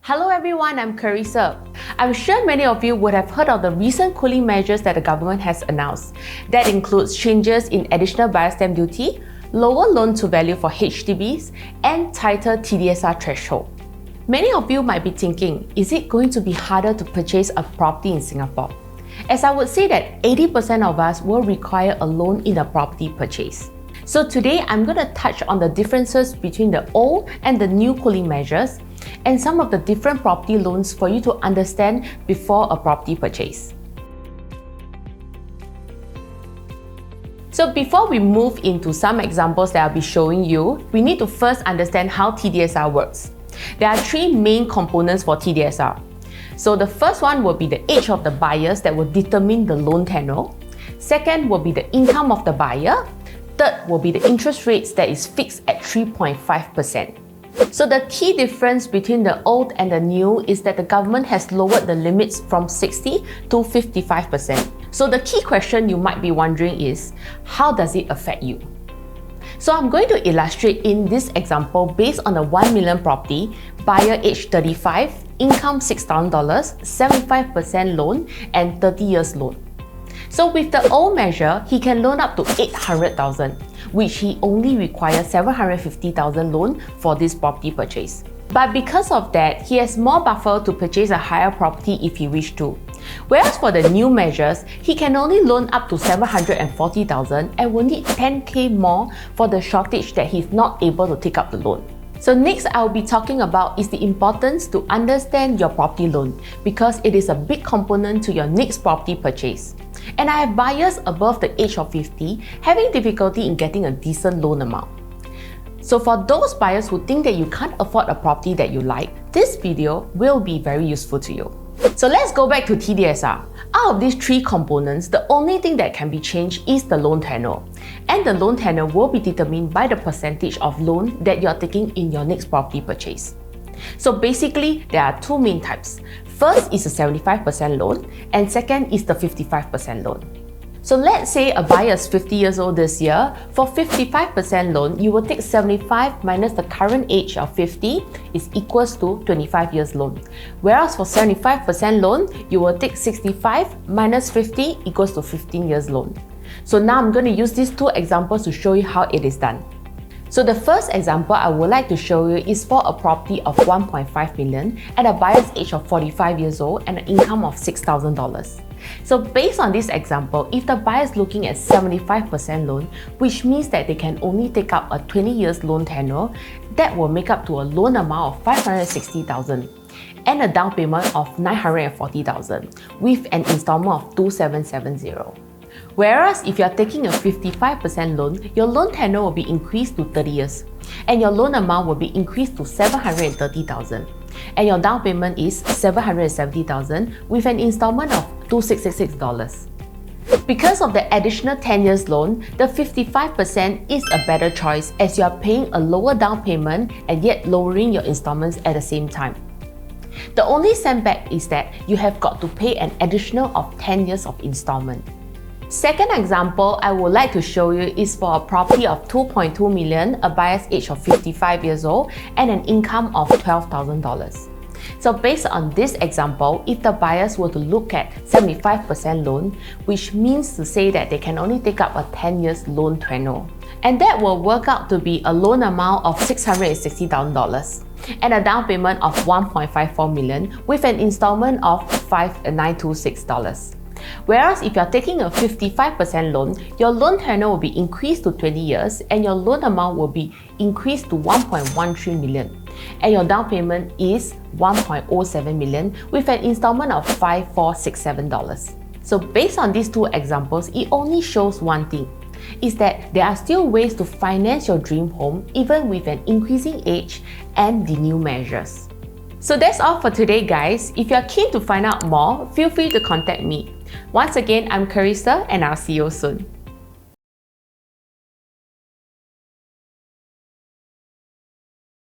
Hello everyone, I'm Charrisa. I'm sure many of you would have heard of the recent cooling measures that the government has announced. That includes changes in additional buyer's stamp duty, lower loan-to-value for HDBs, and tighter TDSR threshold. Many of you might be thinking, is it going to be harder to purchase a property in Singapore? As I would say that 80% of us will require a loan in a property purchase. So today, I'm going to touch on the differences between the old and the new cooling measures and some of the different property loans for you to understand before a property purchase. So before we move into some examples that I'll be showing you, we need to first understand how TDSR works. There are three main components for TDSR. So the first one will be the age of the buyers that will determine the loan tenure. Second will be the income of the buyer. Third will be the interest rates that is fixed at 3.5%. So the key difference between the old and the new is that the government has lowered the limits from 60 to 55%. So the key question you might be wondering is, how does it affect you? So I'm going to illustrate in this example based on a 1 million property, buyer age 35, income $6,000, 75% loan and 30 years loan. So with the old measure, he can loan up to 800,000, which he only requires 750,000 loan for this property purchase. But because of that, he has more buffer to purchase a higher property if he wished to. Whereas for the new measures, he can only loan up to 740,000 and will need 10k more for the shortage that he's not able to take up the loan. So next I'll be talking about is the importance to understand your property loan because it is a big component to your next property purchase. And I have buyers above the age of 50 having difficulty in getting a decent loan amount. So for those buyers who think that you can't afford a property that you like, this video will be very useful to you. So let's go back to TDSR. Out of these three components, the only thing that can be changed is the loan tenure. And the loan tenure will be determined by the percentage of loan that you're taking in your next property purchase. So basically, there are two main types. First is a 75% loan and second is the 55% loan. So let's say a buyer is 50 years old this year. For 55% loan, you will take 75 minus the current age of 50 is equals to 25 years loan. Whereas for 75% loan, you will take 65 minus 50 equals to 15 years loan. So now I'm going to use these two examples to show you how it is done. So the first example I would like to show you is for a property of 1.5 million at a buyer's age of 45 years old and an income of $6,000. So based on this example, if the buyer is looking at 75% loan, which means that they can only take up a 20 years loan tenure, that will make up to a loan amount of 560,000 and a down payment of 940,000 with an installment of 2770. Whereas if you are taking a 55% loan, your loan tenure will be increased to 30 years and your loan amount will be increased to 730,000 and your down payment is 770,000 with an installment of $2,666. Because of the additional 10 years loan, the 55% is a better choice as you are paying a lower down payment and yet lowering your installments at the same time. The only setback is that you have got to pay an additional of 10 years of installment. Second example I would like to show you is for a property of 2.2 million, a buyer's age of 55 years old and an income of $12,000. So based on this example, if the buyers were to look at 75% loan, which means to say that they can only take up a 10 years loan tenure. And that will work out to be a loan amount of $660,000 and a down payment of 1.54 million with an installment of $5,926. Whereas if you are taking a 55% loan, your loan tenure will be increased to 20 years and your loan amount will be increased to 1.13 million and your down payment is 1.07 million with an installment of $5,467. So based on these two examples, it only shows one thing, is that there are still ways to finance your dream home even with an increasing age and the new measures. So that's all for today guys. If you are keen to find out more, feel free to contact me. Once again, I'm Charrisa and I'll see you soon.